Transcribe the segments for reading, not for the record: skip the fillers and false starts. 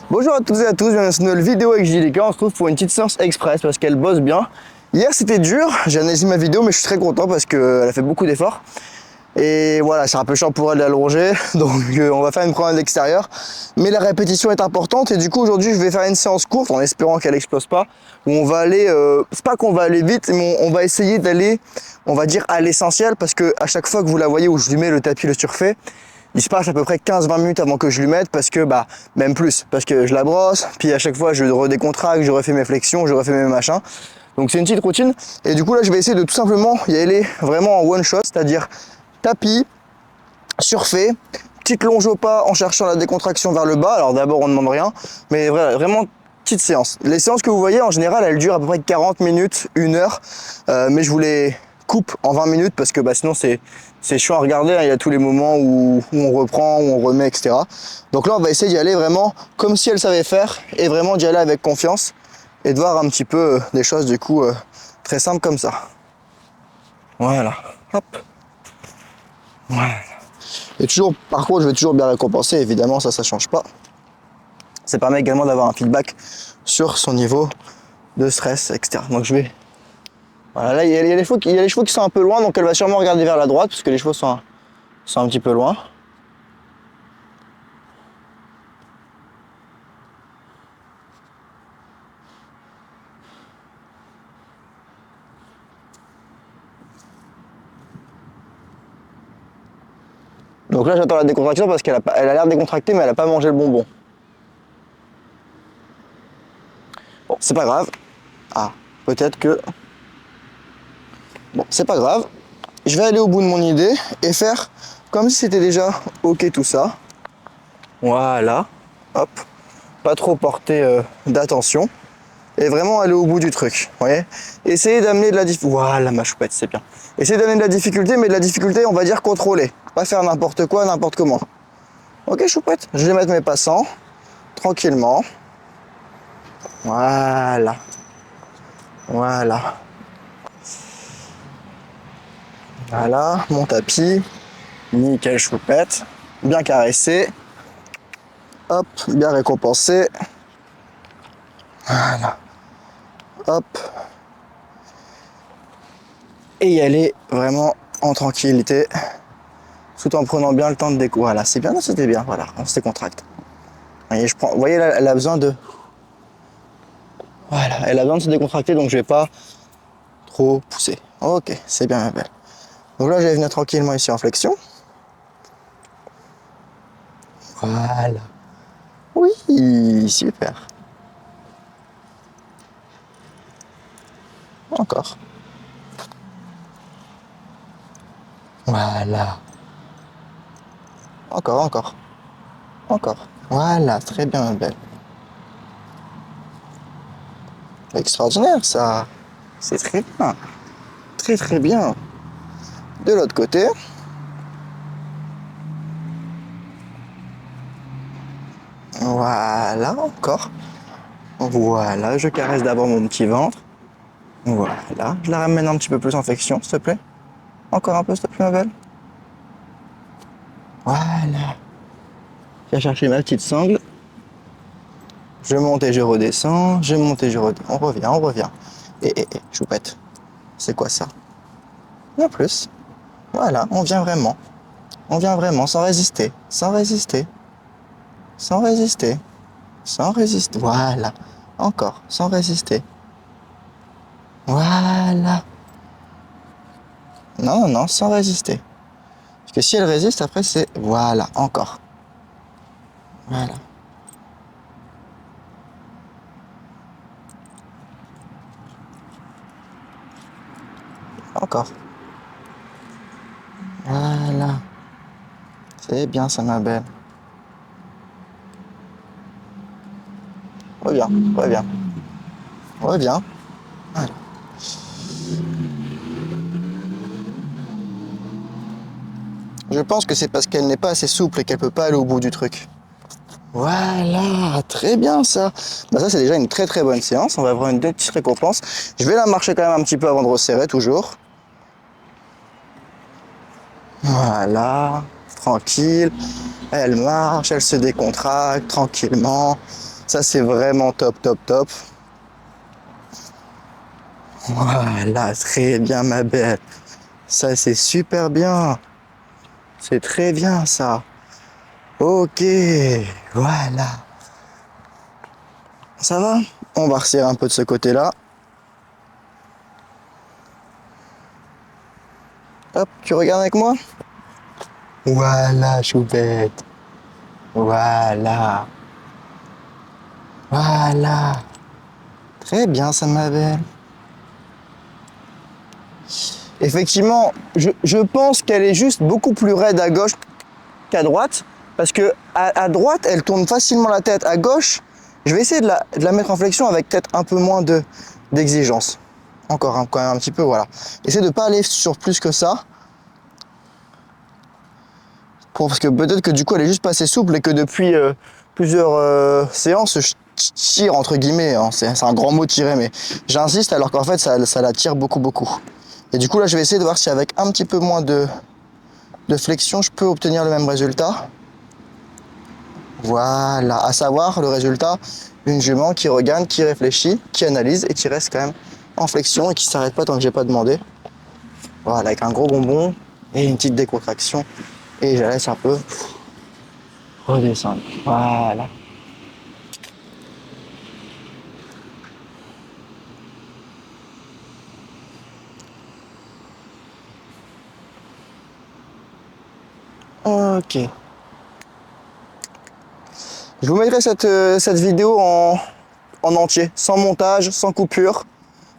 Bonjour à toutes et à tous, bienvenue dans cette nouvelle vidéo avec JDK. On se retrouve pour une petite séance express parce qu'elle bosse bien. Hier c'était dur, j'ai analysé ma vidéo mais je suis très content parce qu'elle a fait beaucoup d'efforts. Et voilà, c'est un peu chiant pour elle d'allonger, donc on va faire une promenade extérieure. Mais la répétition est importante et du coup aujourd'hui je vais faire une séance courte en espérant qu'elle explose pas. Où on va aller, c'est pas qu'on va aller vite, mais on va essayer d'aller, on va dire à l'essentiel parce que à chaque fois que vous la voyez où je lui mets le tapis, le surfait, il se passe à peu près 15-20 minutes avant que je lui mette parce que, même plus, parce que je la brosse, puis à chaque fois je redécontracte, je refais mes flexions, je refais mes machins. Donc c'est une petite routine. Et du coup là je vais essayer de tout simplement y aller vraiment en one shot, c'est-à-dire tapis, surfer, petite longe au pas en cherchant la décontraction vers le bas. Alors d'abord on ne demande rien, mais vraiment petite séance. Les séances que vous voyez en général elles durent à peu près 40 minutes, 1 heure, mais je vous les coupe en 20 minutes parce que sinon c'est chiant à regarder, hein. Il y a tous les moments où on reprend, où on remet, etc. Donc là on va essayer d'y aller vraiment comme si elle savait faire et vraiment d'y aller avec confiance et de voir un petit peu des choses du coup très simples comme ça. Voilà, hop. Voilà. Et toujours, par contre, je vais toujours bien récompenser, évidemment, ça change pas. Ça permet également d'avoir un feedback sur son niveau de stress, etc. Donc je vais... Voilà, là, il y a les chevaux qui sont un peu loin, donc elle va sûrement regarder vers la droite, parce que les chevaux sont un petit peu loin. Donc là, j'attends la décontraction, parce qu'elle a l'air décontractée, mais elle n'a pas mangé le bonbon. Bon, c'est pas grave. Ah, peut-être que... Bon, c'est pas grave. Je vais aller au bout de mon idée et faire comme si c'était déjà ok tout ça. Voilà, hop, pas trop porter d'attention et vraiment aller au bout du truc, vous voyez. Essayez d'amener de la difficulté, voilà ma choupette, c'est bien. Essayez d'amener de la difficulté, mais de la difficulté on va dire contrôlée, pas faire n'importe quoi, n'importe comment. Ok choupette, je vais mettre mes passants, tranquillement. Voilà, voilà. Voilà, mon tapis, nickel choupette, bien caressé. Hop, bien récompensé. Voilà. Hop. Et y aller vraiment en tranquillité, tout en prenant bien le temps de déco. Voilà, c'est bien, c'était bien, voilà, on se décontracte. Vous voyez là, elle a besoin de... Voilà, elle a besoin de se décontracter, donc je vais pas trop pousser. Ok, c'est bien ma belle. Donc là, je vais venir tranquillement ici en flexion. Voilà. Oui, super. Encore. Voilà. Encore, encore. Encore. Voilà, très bien ma belle. Extraordinaire ça. C'est très bien. Très très bien. De l'autre côté. Voilà, encore. Voilà, je caresse d'abord mon petit ventre. Voilà, je la ramène un petit peu plus en flexion, s'il te plaît. Encore un peu, s'il te plaît, ma belle. Voilà. Je vais chercher ma petite sangle. Je monte et je redescends. Je monte et je redescends. On revient, on revient. Choupette. C'est quoi ça? Non plus. Voilà, on vient vraiment. On vient vraiment, sans résister. Sans résister. Sans résister. Sans résister. Voilà. Encore, sans résister. Voilà. Non, non, non, sans résister. Parce que si elle résiste, après c'est... Voilà, encore. Voilà. Encore. Voilà. C'est bien ça, ma belle. Reviens, reviens. Reviens. Voilà. Je pense que c'est parce qu'elle n'est pas assez souple et qu'elle peut pas aller au bout du truc. Voilà, très bien ça. Ça c'est déjà une très très bonne séance. On va avoir une petite récompense. Je vais la marcher quand même un petit peu avant de resserrer toujours. Voilà, tranquille. Elle marche, elle se décontracte tranquillement. Ça, c'est vraiment top, top, top. Voilà, très bien, ma belle. Ça, c'est super bien. C'est très bien, ça. Ok, voilà. Ça va? On va resserrer un peu de ce côté-là. Hop, tu regardes avec moi? Voilà, choupette. Voilà. Voilà. Très bien, ça, ma belle. Effectivement, je pense qu'elle est juste beaucoup plus raide à gauche qu'à droite. Parce que à droite, elle tourne facilement la tête. À gauche, je vais essayer de la mettre en flexion avec peut-être un peu moins d'exigence. Encore quand même un petit peu, voilà. Essayez de ne pas aller sur plus que ça. Parce que peut-être que du coup, elle est juste pas assez souple et que depuis plusieurs séances, je tire entre guillemets. Hein. C'est un grand mot tirer, mais j'insiste alors qu'en fait, ça la tire beaucoup, beaucoup. Et du coup, là, je vais essayer de voir si avec un petit peu moins de flexion, je peux obtenir le même résultat. Voilà, à savoir le résultat, une jument qui regarde, qui réfléchit, qui analyse et qui reste quand même en flexion et qui s'arrête pas tant que j'ai pas demandé. Voilà, avec un gros bonbon et une petite décontraction. Et je la laisse un peu redescendre. Voilà. Ok. Je vous mettrai cette vidéo en entier, sans montage, sans coupure.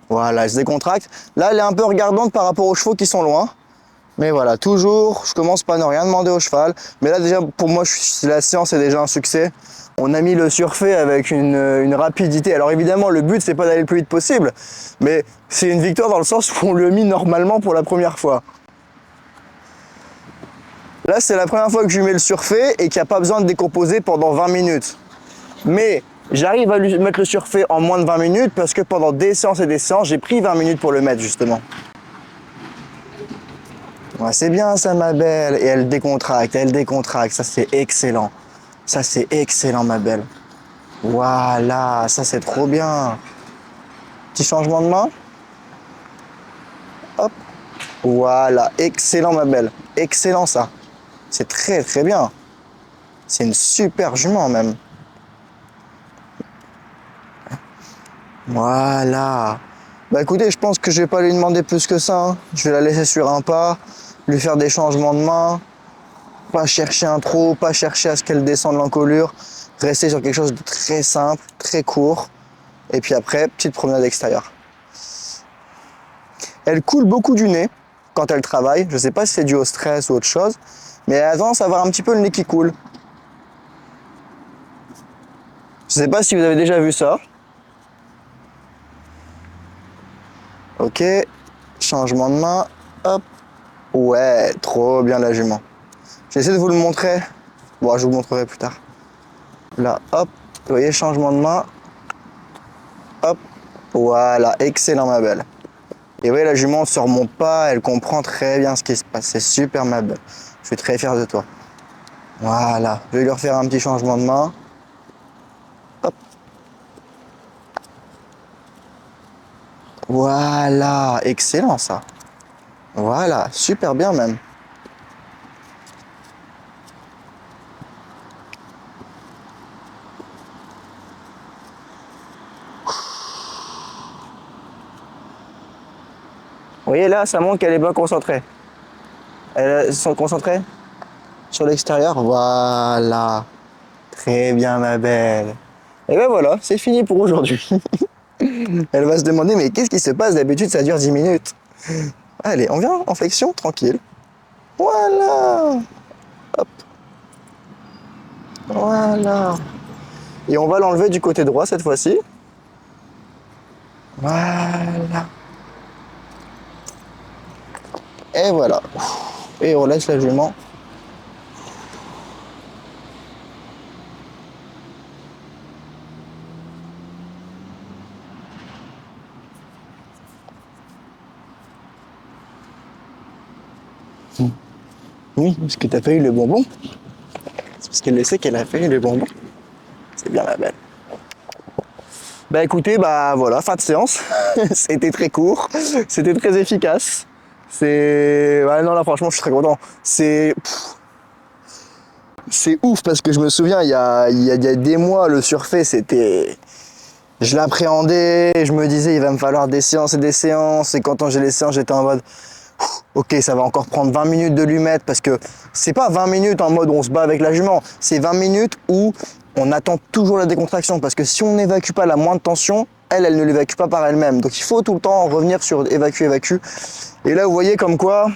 Voilà, elle se décontracte. Là, elle est un peu regardante par rapport aux chevaux qui sont loin. Mais voilà, toujours, je commence par ne rien demander au cheval. Mais là, déjà, pour moi, la séance est déjà un succès. On a mis le surfait avec une rapidité. Alors évidemment, le but, c'est pas d'aller le plus vite possible. Mais c'est une victoire dans le sens où on le mit normalement pour la première fois. Là, c'est la première fois que je lui mets le surfait et qu'il n'y a pas besoin de décomposer pendant 20 minutes. Mais j'arrive à lui mettre le surfait en moins de 20 minutes parce que pendant des séances et des séances, j'ai pris 20 minutes pour le mettre justement. Ouais, c'est bien ça, ma belle. Et elle décontracte, ça c'est excellent. Ça c'est excellent, ma belle. Voilà, ça c'est trop bien. Petit changement de main. Hop. Voilà, excellent, ma belle. Excellent ça. C'est très très bien. C'est une super jument même. Voilà. Bah écoutez, je pense que je vais pas lui demander plus que ça. Hein. Je vais la laisser sur un pas, lui faire des changements de main, pas chercher un trot, pas chercher à ce qu'elle descende l'encolure, rester sur quelque chose de très simple, très court. Et puis après, petite promenade extérieure. Elle coule beaucoup du nez quand elle travaille. Je sais pas si c'est dû au stress ou autre chose, mais elle a tendance à avoir un petit peu le nez qui coule. Je sais pas si vous avez déjà vu ça. Ok, changement de main, hop. Ouais, trop bien la jument. J'essaie de vous le montrer. Bon, je vous le montrerai plus tard. Là, hop, vous voyez, changement de main. Hop, voilà, excellent ma belle. Et vous voyez, la jument ne se remonte pas, elle comprend très bien ce qui se passe. C'est super ma belle. Je suis très fier de toi. Voilà, je vais lui refaire un petit changement de main. Hop. Voilà, excellent ça. Voilà, super bien même. Vous voyez là, ça montre qu'elle est bien concentrée. Elle est concentrée sur l'extérieur. Voilà. Très bien ma belle. Et ben voilà, c'est fini pour aujourd'hui. Elle va se demander mais qu'est-ce qui se passe? D'habitude ça dure 10 minutes. Allez, on vient en flexion, tranquille. Voilà. Hop. Voilà. Et on va l'enlever du côté droit cette fois-ci. Voilà. Et voilà. Et on laisse la jument. Oui, parce que t'as pas eu le bonbon. C'est parce qu'elle le sait qu'elle a fait le bonbon. C'est bien la belle. Bah écoutez, bah voilà, fin de séance. C'était très court, c'était très efficace. Ouais, non, là franchement, je suis très content. C'est ouf parce que je me souviens, il y a des mois, le surfer, c'était. Je l'appréhendais, je me disais, il va me falloir des séances et des séances. Et quand j'ai les séances, j'étais en mode, ok, ça va encore prendre 20 minutes de lui mettre parce que c'est pas 20 minutes en mode où on se bat avec la jument, c'est 20 minutes où on attend toujours la décontraction parce que si on n'évacue pas la moindre tension, elle ne l'évacue pas par elle-même. Donc il faut tout le temps revenir sur évacue, évacue. Et là, vous voyez comme quoi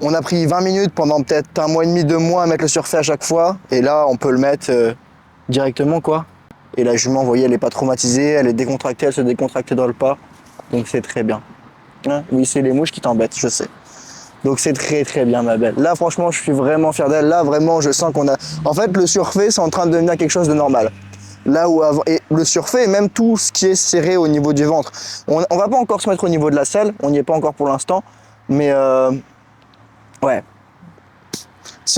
on a pris 20 minutes pendant peut-être un mois et demi, 2 mois à mettre le surfer à chaque fois. Et là, on peut le mettre directement, quoi. Et la jument, vous voyez, elle n'est pas traumatisée, elle est décontractée, elle se décontracte dans le pas. Donc c'est très bien. Hein, oui, c'est les mouches qui t'embêtent, je sais. Donc c'est très très bien, ma belle. Là, franchement, je suis vraiment fier d'elle. Là, vraiment, je sens qu'on a... En fait, le surfer, c'est en train de devenir quelque chose de normal. Là où avant... Et le surfer, et même tout ce qui est serré au niveau du ventre. On va pas encore se mettre au niveau de la selle, on n'y est pas encore pour l'instant. Mais ouais.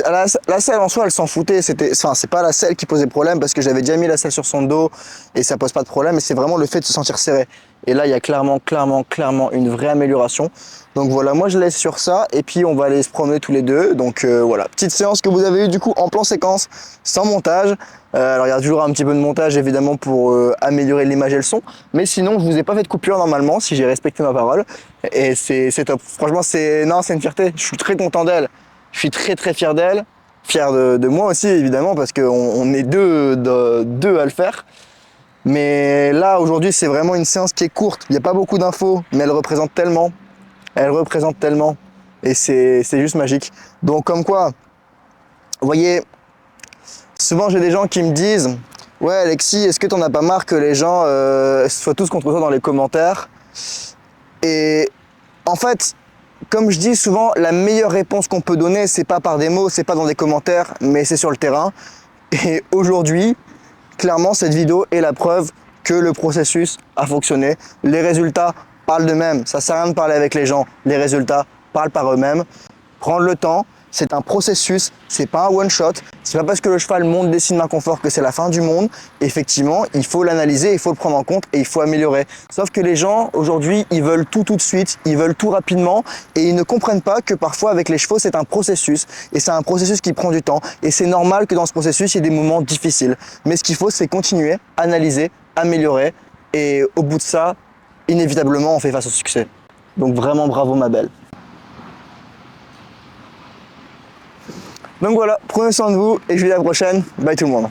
La selle en soi, elle s'en foutait. C'est pas la selle qui posait problème parce que j'avais déjà mis la selle sur son dos et ça pose pas de problème. Mais c'est vraiment le fait de se sentir serré. Et là, il y a clairement une vraie amélioration. Donc voilà, moi je laisse sur ça et puis on va aller se promener tous les deux. Donc voilà, petite séance que vous avez eue du coup en plan séquence, sans montage. Alors il y a toujours un petit peu de montage évidemment pour améliorer l'image et le son. Mais sinon, je vous ai pas fait de coupure normalement si j'ai respecté ma parole. Et c'est top. Franchement, c'est une fierté. Je suis très content d'elle. Je suis très très fier d'elle, fier de moi aussi évidemment parce qu'on est deux à le faire. Mais là aujourd'hui c'est vraiment une séance qui est courte, il n'y a pas beaucoup d'infos mais elle représente tellement, et c'est juste magique. Donc comme quoi, vous voyez, souvent j'ai des gens qui me disent « Ouais Alexis, est-ce que t'en as pas marre que les gens soient tous contre toi dans les commentaires ?» Et en fait, comme je dis souvent, la meilleure réponse qu'on peut donner, c'est pas par des mots, c'est pas dans des commentaires, mais c'est sur le terrain. Et aujourd'hui, clairement, cette vidéo est la preuve que le processus a fonctionné. Les résultats parlent d'eux-mêmes. Ça sert à rien de parler avec les gens. Les résultats parlent par eux-mêmes. Prendre le temps, c'est un processus, c'est pas un one-shot. C'est pas parce que le cheval montre des signes d'inconfort que c'est la fin du monde. Effectivement, il faut l'analyser, il faut le prendre en compte et il faut améliorer. Sauf que les gens, aujourd'hui, ils veulent tout de suite, ils veulent tout rapidement et ils ne comprennent pas que parfois avec les chevaux, c'est un processus et c'est un processus qui prend du temps et c'est normal que dans ce processus, il y ait des moments difficiles. Mais ce qu'il faut, c'est continuer, analyser, améliorer et au bout de ça, inévitablement, on fait face au succès. Donc vraiment bravo ma belle. Donc voilà, prenez soin de vous et je vous dis à la prochaine. Bye tout le monde.